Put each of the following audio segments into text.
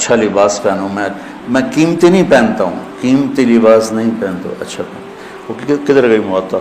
اچھا لباس پہنوں. میں قیمتی نہیں پہنتا ہوں، قیمتی لباس نہیں پہنتا، اچھا پہن. وہ کدھر گئی موطا؟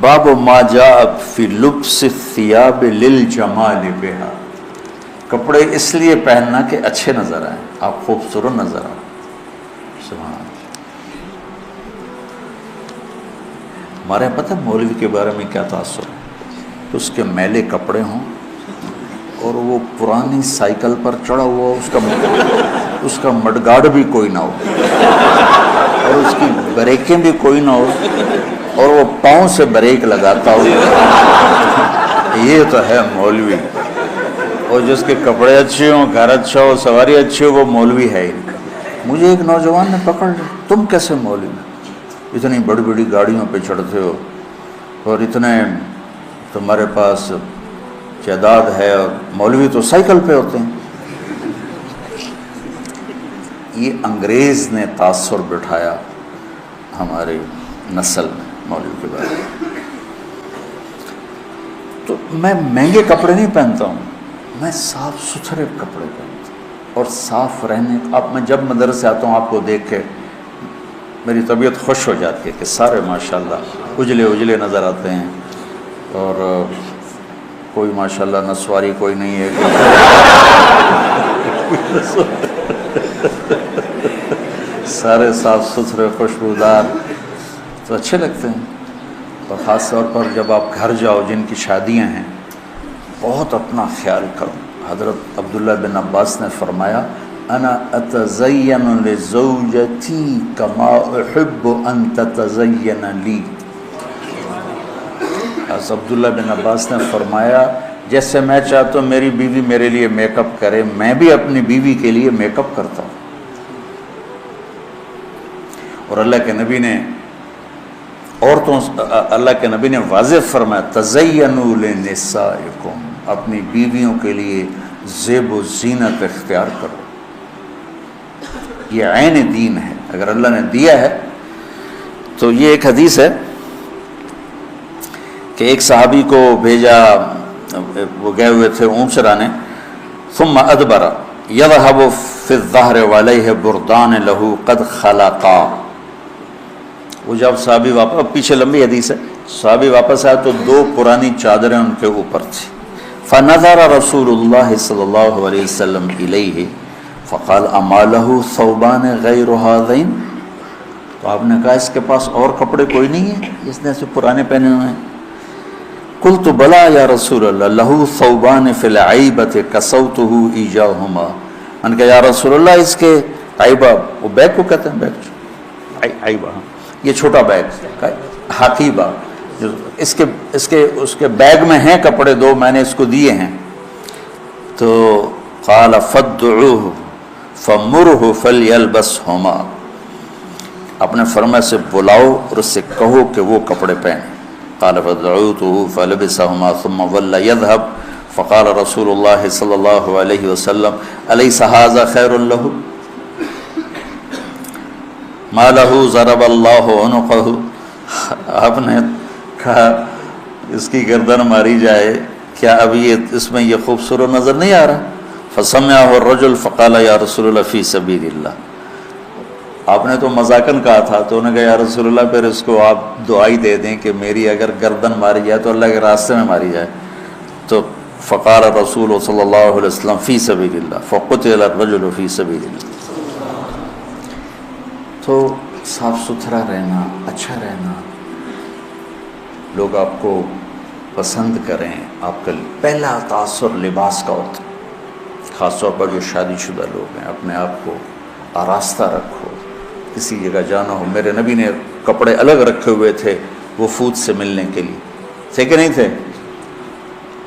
باب ما جاء فی لبس الثیاب للجمال بہا. کپڑے اس لیے پہننا کہ اچھے نظر آئیں، آپ خوبصورت نظر آئیں. سبحان اللہ. ہمارے یہاں پتہ مولوی کے بارے میں کیا تاثر ہے؟ اس کے میلے کپڑے ہوں اور وہ پرانی سائیکل پر چڑھا ہوا، اس کا مڈگارڈ بھی کوئی نہ ہو اور اس کی بریکیں بھی کوئی نہ ہو اور وہ پاؤں سے بریک لگاتا ہو. یہ تو ہے مولوی. اور جس کے کپڑے اچھے ہوں، گھر اچھا ہو، سواری اچھی ہو، وہ مولوی ہے ہی. مجھے ایک نوجوان نے پکڑ لیا، تم کیسے مولوی؟ اتنی بڑی بڑی گاڑیوں پہ چڑھتے ہو اور اتنے تمہارے پاس جائیداد ہے، اور مولوی تو سائیکل پہ ہوتے ہیں. یہ انگریز نے تاثر بٹھایا ہماری نسل میں مولوی کے بارے میں. تو میں مہنگے کپڑے نہیں پہنتا ہوں، میں صاف ستھرے کپڑے پہنتا ہوں اور صاف رہنے. اب میں جب مدرسے آتا ہوں آپ کو دیکھ کے میری طبیعت خوش ہو جاتی ہے کہ سارے ماشاءاللہ اجلے اجلے نظر آتے ہیں، اور کوئی ماشاءاللہ نسواری کوئی نہیں ہے. سارے صاف ستھرے خوشبودار تو اچھے لگتے ہیں. اور خاص طور پر جب آپ گھر جاؤ جن کی شادیاں ہیں، بہت اپنا خیال کرو. حضرت عبداللہ بن عباس نے فرمایا انا اتزین لزوجتی کما احب ان تتزین لی. حضرت عبداللہ بن عباس نے فرمایا جیسے میں چاہتا ہوں میری بیوی میرے لیے میک اپ کرے، میں بھی اپنی بیوی کے لیے میک اپ کرتا ہوں. اور اللہ کے نبی نے اللہ کے نبی نے واضح فرمایا تزینوا لنسائکم، اپنی بیویوں کے لیے زیب و زینت اختیار کرو. یہ عین دین ہے. اگر اللہ نے دیا ہے تو یہ ایک حدیث ہے کہ ایک صحابی کو بھیجا، وہ گئے ہوئے تھے اونٹ چرانے. ثم ادبر یذهب فی الظہر وعلیہ بردان لہ قد خلقا. وہ جب صحابی واپس، پیچھے لمبی حدیث ہے، صحابی واپس آیا تو دو پرانی چادریں ان کے اوپر تھی. فنظر رسول اللہ صلی اللہ علیہ وسلم الیہ فقال اما لہ ثوبان غیر ہذین. تو آپ نے کہا اس کے پاس اور کپڑے کوئی نہیں ہیں، اس نے سے پرانے پہنے ہوئے ہیں. قلت بلا یا رسول اللہ لہ ثوبان فی العیبۃ کسوتہ ایجاہما. میں نے کہا یا رسول اللہ اس کے عیبہ، وہ بیگ کو کہتے ہیں، بیگ عیبہ، یہ چھوٹا بیگ حقیبہ، اس کے بیگ میں ہیں کپڑے دو، میں نے اس کو دیے ہیں. تو قال فادعوہ فمرہ فلیلبسہما. اپنے فرما سے بلاؤ اور اس سے کہو کہ وہ کپڑے پہنے. قال فدعوته فلبسهما ثم ولى يذهب فقال رسول الله صلى الله عليه وسلم أليس هذا خير له ما له ضرب الله عنقه. آپ نے کہا اس کی گردن ماری جائے، کیا ابھی اس میں یہ خوبصورت نظر نہیں آ رہا؟ فسمعه الرجل فقال يا رسول الله في سبيل الله. آپ نے تو مذاقن کہا تھا، تو انہوں نے کہا یا رسول اللہ پھر اس کو آپ دعائی دے دیں کہ میری اگر گردن ماری جائے تو اللہ کے راستے میں ماری جائے. تو فقال رسول صلی اللہ علیہ وسلم فی سبیل اللہ فقتل الرجل فی سبیل اللہ. تو صاف ستھرا رہنا، اچھا رہنا، لوگ آپ کو پسند کریں. آپ کا پہلا تاثر لباس کا ہوتا ہے. خاص طور پر جو شادی شدہ لوگ ہیں، اپنے آپ کو آراستہ رکھو. کسی جگہ جانا ہو، میرے نبی نے کپڑے الگ رکھے ہوئے تھے وفود سے ملنے کے لیے، تھے کہ نہیں تھے؟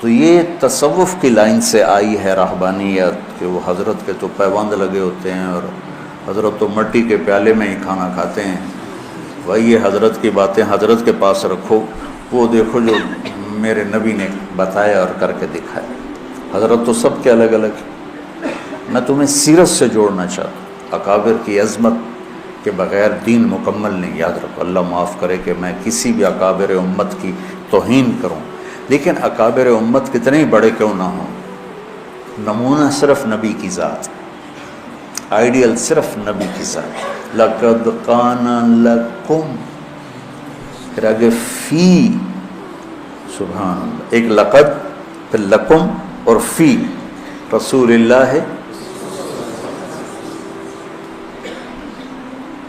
تو یہ تصوف کی لائن سے آئی ہے راہبانیت، کہ وہ حضرت کے تو پیوند لگے ہوتے ہیں اور حضرت تو مٹی کے پیالے میں ہی کھانا کھاتے ہیں. وہی یہ حضرت کی باتیں حضرت کے پاس رکھو، وہ دیکھو جو میرے نبی نے بتایا اور کر کے دکھایا. حضرت تو سب کے الگ الگ. میں تمہیں سیرت سے جوڑنا چاہتا ہوں. اکابر کی عظمت کے بغیر دین مکمل نہیں. یاد رکھو، اللہ معاف کرے کہ میں کسی بھی اکابر امت کی توہین کروں، لیکن اکابر امت کتنے ہی بڑے کیوں نہ ہوں، نمونہ صرف نبی کی ذات، آئیڈیل صرف نبی کی ذات. لقد کان لکم، پھر آگے فی، سبحان اللہ، ایک لقد پھر لکم اور فی رسول اللہ ہے.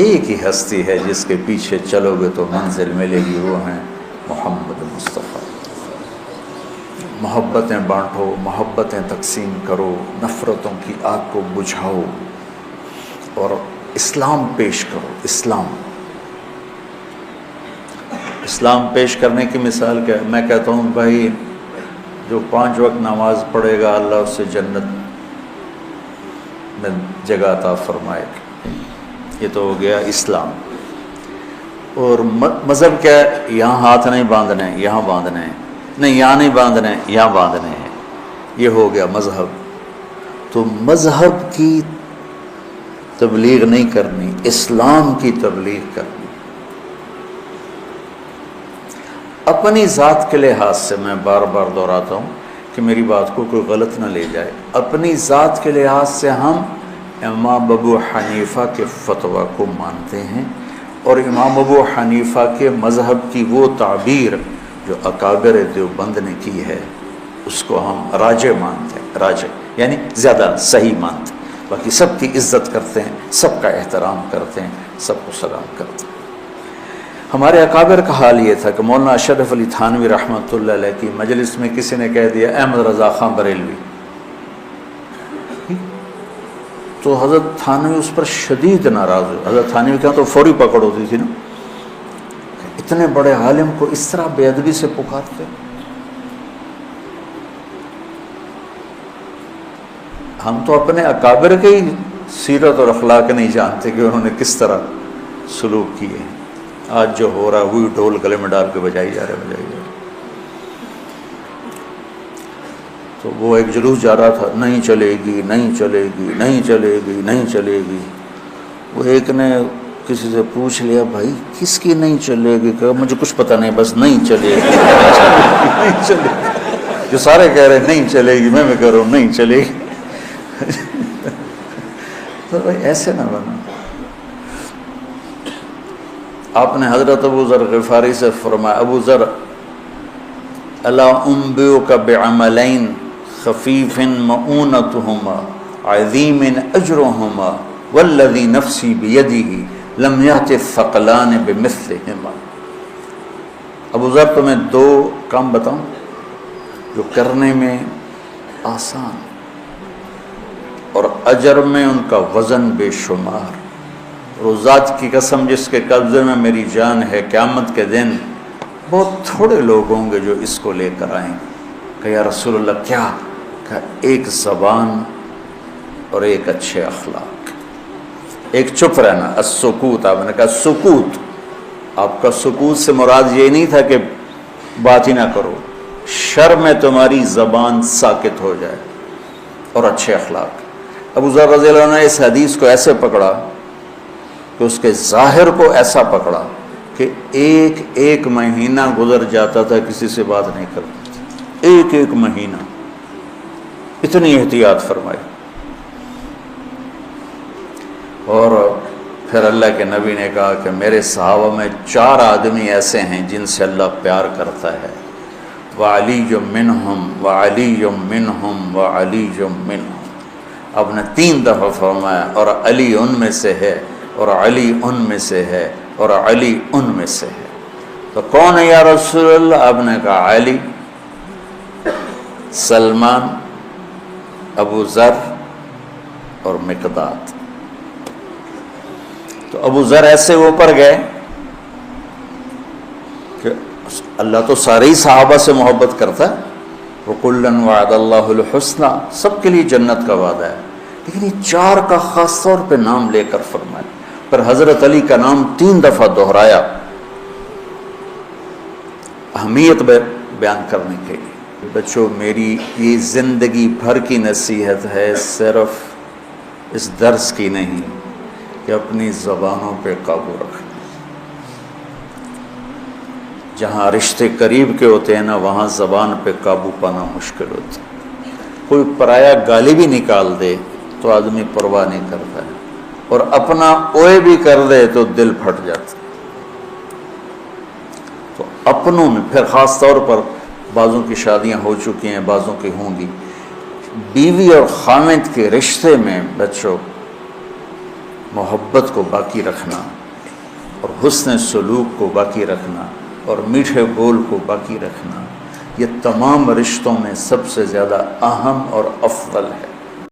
ایک ہی ہستی ہے جس کے پیچھے چلو گے تو منزل ملے گی، وہ ہیں محمد مصطفیٰ. محبتیں بانٹو، محبتیں تقسیم کرو، نفرتوں کی آگ کو بجھاؤ اور اسلام پیش کرو. اسلام پیش کرنے کی مثال کیا ہے؟ میں کہتا ہوں بھائی جو 5 وقت نماز پڑھے گا اللہ اس سے جنت میں جگہ عطا فرمائے گا. یہ تو ہو گیا اسلام. اور مذہب کیا ہے؟ یہاں ہاتھ نہیں باندھنے ہیں، یہاں باندھنے ہیں، نہیں یہاں نہیں باندھنے ہیں، یہاں باندھنے ہیں. یہ ہو گیا مذہب. تو مذہب کی تبلیغ نہیں کرنی، اسلام کی تبلیغ کرنی. اپنی ذات کے لحاظ سے میں بار بار دہراتا ہوں کہ میری بات کو کوئی غلط نہ لے جائے. اپنی ذات کے لحاظ سے ہم امام ابو حنیفہ کے فتویٰ کو مانتے ہیں، اور امام ابو حنیفہ کے مذہب کی وہ تعبیر جو اکابر دیوبند نے کی ہے اس کو ہم راجح مانتے ہیں. راجح یعنی زیادہ صحیح مانتے ہیں. باقی سب کی عزت کرتے ہیں، سب کا احترام کرتے ہیں، سب کو سلام کرتے ہیں. ہمارے اکابر کا حال یہ تھا کہ مولانا اشرف علی تھانوی رحمۃ اللہ علیہ کی مجلس میں کسی نے کہہ دیا احمد رضا خان بریلوی، تو حضرت تھانوی اس پر شدید ناراض ہوئے. حضرت تھانوی کے ہاں تو فوری پکڑ ہوتی تھی نا، اتنے بڑے عالم کو اس طرح بے ادبی سے پکارتے. ہم تو اپنے اکابر کے ہی سیرت اور اخلاق نہیں جانتے کہ انہوں نے کس طرح سلوک کیے. آج جو ہو رہا ہے وہی ڈھول گلے میں ڈال کے بجائی جا رہے. تو وہ ایک جلوس جا رہا تھا، نہیں چلے گی، نہیں چلے گی، نہیں چلے گی، نہیں چلے گی. وہ ایک نے کسی سے پوچھ لیا بھائی کس کی نہیں چلے گی؟ کہا مجھے کچھ پتہ نہیں، بس نہیں چلے گی. نہیں چلے گی. جو سارے کہہ رہے نہیں چلے گی، میں کہہ رہا ہوں نہیں چلے گی. تو بھائی ایسے نہ بنا. آپ نے حضرت ابو ذر غفاری سے فرمایا ابو ذر الا انبئک بعملین خفیف مؤونتہما عظیم اجرہما والذی نفسی بیدہ لم یأت الثقلان بمثلہما. ابو ذر تمہیں 2 کام بتاؤں جو کرنے میں آسان اور اجر میں ان کا وزن بے شمار. ذات کی قسم جس کے قبضے میں میری جان ہے، قیامت کے دن بہت تھوڑے لوگ ہوں گے جو اس کو لے کر آئیں. کہ یا رسول اللہ کیا؟ کہ ایک زبان اور ایک اچھے اخلاق، ایک چپ رہنا. السکوت، آپ نے کہا سکوت. آپ کا سکوت سے مراد یہ نہیں تھا کہ بات ہی نہ کرو، شر میں تمہاری زبان ساکت ہو جائے، اور اچھے اخلاق. ابو ذر رضی اللہ عنہ نے اس حدیث کو ایسے پکڑا کہ اس کے ظاہر کو ایسا پکڑا کہ ایک مہینہ گزر جاتا تھا کسی سے بات نہیں کرتا. ایک مہینہ، اتنی احتیاط فرمائی. اور پھر اللہ کے نبی نے کہا کہ میرے صحابہ میں 4 آدمی ایسے ہیں جن سے اللہ پیار کرتا ہے. وَعَلِيٌّ مِّنْهُمْ وَعَلِيٌّ مِّنْهُمْ وَعَلِيٌّ مِّنْهُمْ. آپ نے 3 دفعہ فرمایا اور علی ان میں سے ہے، اور علی ان میں سے ہے، اور علی ان میں سے ہے. تو کون ہے یا رسول اللہ؟ آپ نے کہا علی، سلمان، ابو ذر اور مقداد. تو ابو ذر ایسے اوپر گئے کہ اللہ تو سارے ہی صحابہ سے محبت کرتا ہے. وَكُلًّا وَعَدَ اللَّهُ الْحُسْنَى، سب کے لیے جنت کا وعدہ ہے. لیکن یہ 4 کا خاص طور پہ نام لے کر فرمایا. پر حضرت علی کا نام 3 دفعہ دہرایا اہمیت بیان کرنے کے لیے. بچوں میری یہ زندگی بھر کی نصیحت ہے، صرف اس درس کی نہیں، کہ اپنی زبانوں پہ قابو رکھنا. جہاں رشتے قریب کے ہوتے ہیں نا، وہاں زبان پہ قابو پانا مشکل ہوتا ہے. کوئی پرایا گالی بھی نکال دے تو آدمی پرواہ نہیں کرتا ہے، اور اپنا اوئے بھی کر دے تو دل پھٹ جاتا ہے۔ تو اپنوں میں پھر خاص طور پر بعضوں کی شادیاں ہو چکی ہیں، بعضوں کی ہوں گی، بیوی اور خاوند کے رشتے میں بچوں محبت کو باقی رکھنا اور حسن سلوک کو باقی رکھنا اور میٹھے بول کو باقی رکھنا، یہ تمام رشتوں میں سب سے زیادہ اہم اور افضل ہے۔